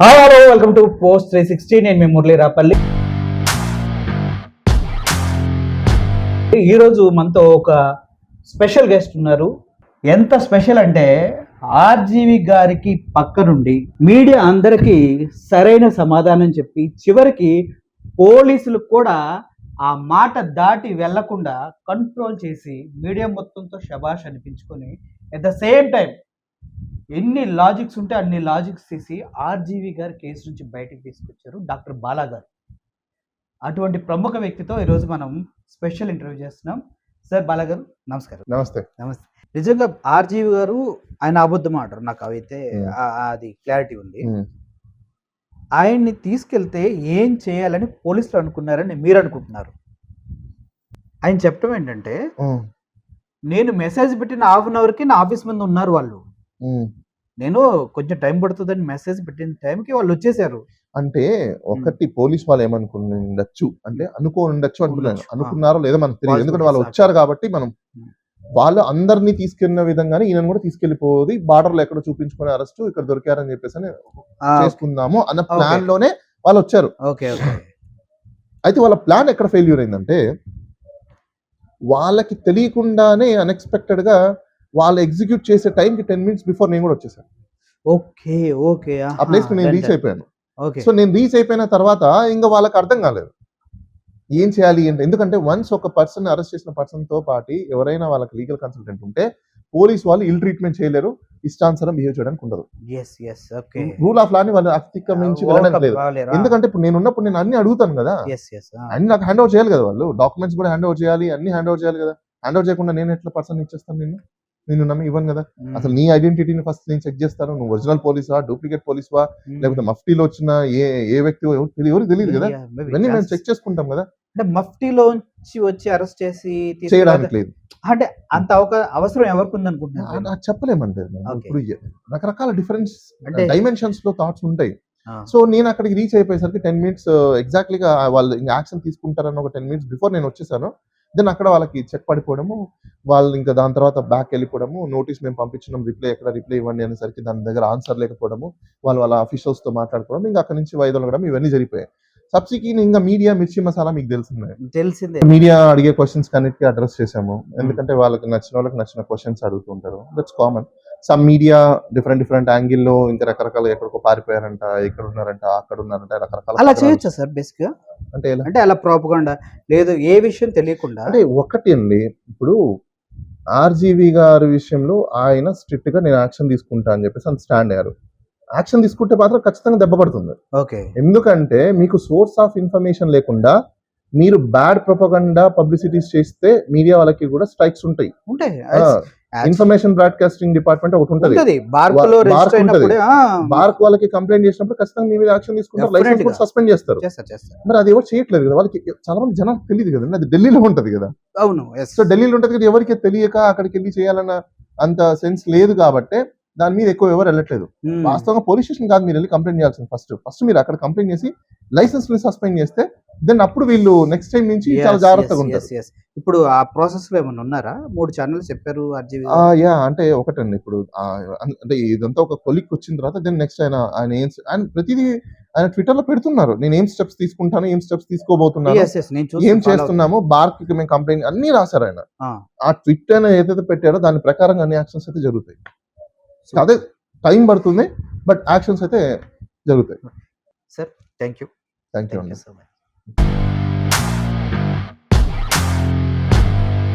Hello welcome to post 360. నేను మీ మురళీ రాపల్లి. ఈరోజు మనతో ఒక స్పెషల్ గెస్ట్ ఉన్నారు. ఎంత స్పెషల్ అంటే ఆర్జీవి గారికి పక్క నుండి మీడియా అందరికీ సరైన సమాధానం చెప్పి చివరికి పోలీసులు కూడా ఆ మాట దాటి వెళ్లకుండా కంట్రోల్ చేసి మీడియా మొత్తంతో శబాష్ అనిపించుకొని అట్ ద సేమ్ టైం ఎన్ని లాజిక్స్ ఉంటే అన్ని లాజిక్స్ తీసి ఆర్జీవి గారు కేసు నుంచి బయటకు తీసుకొచ్చారు డాక్టర్ బాలా గారు. అటువంటి ప్రముఖ వ్యక్తితో ఈరోజు మనం స్పెషల్ ఇంటర్వ్యూ చేస్తున్నాం. సార్ బాలా గారు నమస్కారం. నమస్తే. నమస్తే. నిజంగా ఆర్జీవి గారు ఆయన అబద్ధం ఆడారు, నాకు అవైతే అది క్లారిటీ ఉంది. ఆయన్ని తీసుకెళ్తే ఏం చేయాలని పోలీసులు అనుకున్నారని మీరు అనుకుంటున్నారు? ఆయన చెప్పడం ఏంటంటే, నేను మెసేజ్ పెట్టిన హాఫ్ అన్ అవర్కి నా ఆఫీస్ ముందు ఉన్నారు వాళ్ళు, నేను కొంచెం టైం పడుతుందని మెసేజ్ పెట్టిన టైంకి వాళ్ళు వచ్చేసారు. అంటే ఒకటి పోలీస్ వాళ్ళు ఏమనుకుని ఉండొచ్చు అంటే అనుకోని ఉండొచ్చు అంటున్నాను. అనుకున్నారో లేదో మనకు తెలియదు, ఎందుకంటే వాళ్ళు వచ్చారు కాబట్టి. మనం వాళ్ళు అందరినీ తీసుకెళ్లిన విధంగానే ఈయన కూడా తీసుకెళ్లిపోయి బార్డర్లో ఎక్కడ చూపించుకునే అరెస్ట్ ఇక్కడ దొరికారని చెప్పేసి చేసుకుందాము అన్న ప్లాన్ లోనే వాళ్ళు వచ్చారు. అయితే వాళ్ళ ప్లాన్ ఎక్కడ ఫెయిల్యూర్ అయిందంటే, వాళ్ళకి తెలియకుండానే అన్ఎక్స్పెక్టెడ్ గా వాళ్ళు ఎగ్జిక్యూట్ చేసే టైంకి 10 minutes బిఫోర్ నేను కూడా వచ్చేసాను. ఆ ప్లేస్ కి నేను రీచ్ అయిపోయాను. సో నేను రీచ్ అయిపోయిన తర్వాత ఇంకా వాళ్ళకి అర్థం కాలేదు ఏం చేయాలి అంటే, ఎందుకంటే వన్స్ ఒక పర్సన్ అరెస్ట్ చేసిన పర్సన్ తో పాటు ఎవరైనా వాళ్ళకి లీగల్ కన్సల్టెంట్ ఉంటే పోలీస్ వాళ్ళు ఇల్ ట్రీట్మెంట్ చేయలేరు, ఇష్టానుసారం బిహేవ్ చేయడానికి ఉండదు. రూల్ ఆఫ్ లా ని వాళ్ళు అతిక్రమించి వెళ్ళడానికి లేదు. ఎందుకంటే ఇప్పుడు నేను ఉన్నప్పుడు నేను అన్ని అడుగుతాను కదా, అన్ని నాకు హ్యాండ్ ఓవర్ చేయాలి కదా, వాళ్ళు డాక్యుమెంట్స్ కూడా హ్యాండ్ ఓవర్ చేయాలి, అన్ని హ్యాండ్ ఓవర్ చేయాలి కదా. హ్యాండ్ ఓవర్ చేయకుండా నేను ఎట్లా పర్సన్ ఇచ్చేస్తాను? నేను నమ్మి ఇవ్వను కదా. అసలు నీ ఐడెంటిటీని ఫస్ట్ నేను చెక్ చేస్తాను. నువ్వు ఒరిజినల్ పోలీసా, డూప్లికేట్ పోలీస్వా, లేకపోతే మఫ్టీలో వచ్చిన ఏ వ్యక్తి ఎవరు తెలియదు కదా, ఇవన్నీ మేము చెక్ చేసుకుంటాం కదా. అంటే మఫ్టీలో వచ్చి అరెస్ట్ చేసి చేయడానికి లేదు అంటే అంత అవసరం ఎవరికి ఉంది అనుకుంటున్నా చెప్పలేమంటే. ఇప్పుడు రకరకాల డిఫరెన్స్ డైమెన్షన్స్ లో థాట్స్ ఉంటాయి. సో నేను అక్కడికి రీచ్ అయిపోయేసరికి 10 minutes ఎగ్జాక్ట్లీగా వాళ్ళు ఇంకా యాక్షన్ తీసుకుంటారని ఒక 10 minutes బిఫోర్ నేను వచ్చేసాను. దెన్ అక్కడ వాళ్ళకి చెక్ పడిపోవడము, వాళ్ళు ఇంకా దాని తర్వాత బ్యాక్ వెళ్ళిపోవడము, నోటీస్ మేము పంపించినాం, రిప్లై ఇవ్వండి అనేసరికి దాని దగ్గర ఆన్సర్ లేకపోవడము, వాళ్ళ అఫీషియల్స్ తో మాట్లాడుకోవడం, ఇంకా అక్కడ నుంచి వైదొలగడం, ఇవన్నీ జరిగిపోయాయి. సబ్సిక్వెంట్ ఇంకా మీడియా మిర్చి మసాలా మీకు తెలిసిందే. మీడియా అడిగే క్వశ్చన్స్ కన్నిటికీ అడ్రస్ చేసాము. ఎందుకంటే వాళ్ళకి నచ్చిన క్వశ్చన్స్ అడుగుతుంటారు, that's common. Some media different యాంగిల్లో ఇంకా రకరకాల ఎక్కడికో పారిపోయారంట, ఇక్కడ ఉన్నారంట, అక్కడ ఉన్నారంట, రకరకాల అలా చేయొచ్చా సార్? బేసిక్ గా అంటే అలా ప్రాపగండా లేదు, ఏ విషయం తెలియకుండా. అంటే ఒకటి అండి, ఇప్పుడు ఆర్జీవి గారి విషయంలో ఆయన స్ట్రిక్ట్ గా నేను యాక్షన్ తీసుకుంటా అని చెప్పేసి అంత స్టాండ్ అయ్యారు. యాక్షన్ తీసుకుంటే మాత్రం ఖచ్చితంగా దెబ్బ పడుతుంది. ఎందుకంటే మీకు సోర్స్ ఆఫ్ ఇన్ఫర్మేషన్ లేకుండా మీరు బ్యాడ్ ప్రొపగండా పబ్లిసిటీస్ చేస్తే మీడియా వాళ్ళకి కూడా స్ట్రైక్స్ ఉంటాయి. ఇన్ఫర్మేషన్ బ్రాడ్కాస్టింగ్ డిపార్ట్మెంట్ ఒకటి ఉంటుంది, బార్క్ వాళ్ళకి కంప్లైంట్ చేసినప్పుడు ఖచ్చితంగా మీ మీద యాక్షన్ తీసుకుంటారు, లైసెన్స్ కూడా సస్పెండ్ చేస్తారు. మరి అది ఎవరు చేయట్లేదు కదా, వాళ్ళకి చాలా మంది జనాలకు తెలియదు కదా, అది ఢిల్లీలో ఉంటది కదా. అవును, సో ఢిల్లీలో ఉంటది కదా, ఎవరికి తెలియక అక్కడికి వెళ్ళి చేయాలన్న అంత సెన్స్ లేదు కాబట్టి దాని మీద ఎక్కువ ఎవరు వెళ్ళట్లేదు. వాస్తవంగా పోలీస్ స్టేషన్ కాదు మీరు వెళ్ళి కంప్లైంట్ చేయాల్సింది. ఫస్ట్ మీరు అక్కడ కంప్లైంట్ చేసి లైసెన్స్ ని సస్పెండ్ చేస్తే దెన్ అప్పుడు వీళ్ళు నెక్స్ట్ టైం నుంచి చాలా జాగ్రత్తగా ఉంటారు. ఇప్పుడు ఆ ప్రాసెస్ లో ఏమన్నా ఉన్నారా? 3 ఛానల్స్ చెప్పారు ఆర్జీవి. అంటే ఒకటండి, ఇప్పుడు అంటే ఇదంతా ఒక కొలిక్ వచ్చిన తర్వాత దెన్ నెక్స్ట్ ఆయన ప్రతిదీ ఆయన ట్విట్టర్ లో పెడుతున్నారు, నేను ఏం స్టెప్స్ తీసుకుంటాను, ఏం స్టెప్స్ తీసుకోబోతున్నాను, ఏం చేస్తున్నాము, బార్క్ కి మేము కంప్లైంట్ అన్ని రాశారు ఆయన. ఆ ట్విట్టర్ ఏదైతే పెట్టారో దాని ప్రకారంగా అన్ని యాక్షన్స్ అయితే జరుగుతాయి. అదే టైం పడుతుంది, బట్ యాక్షన్స్ అయితే జరుగుతాయి. సార్ థ్యాంక్ యూ అండి.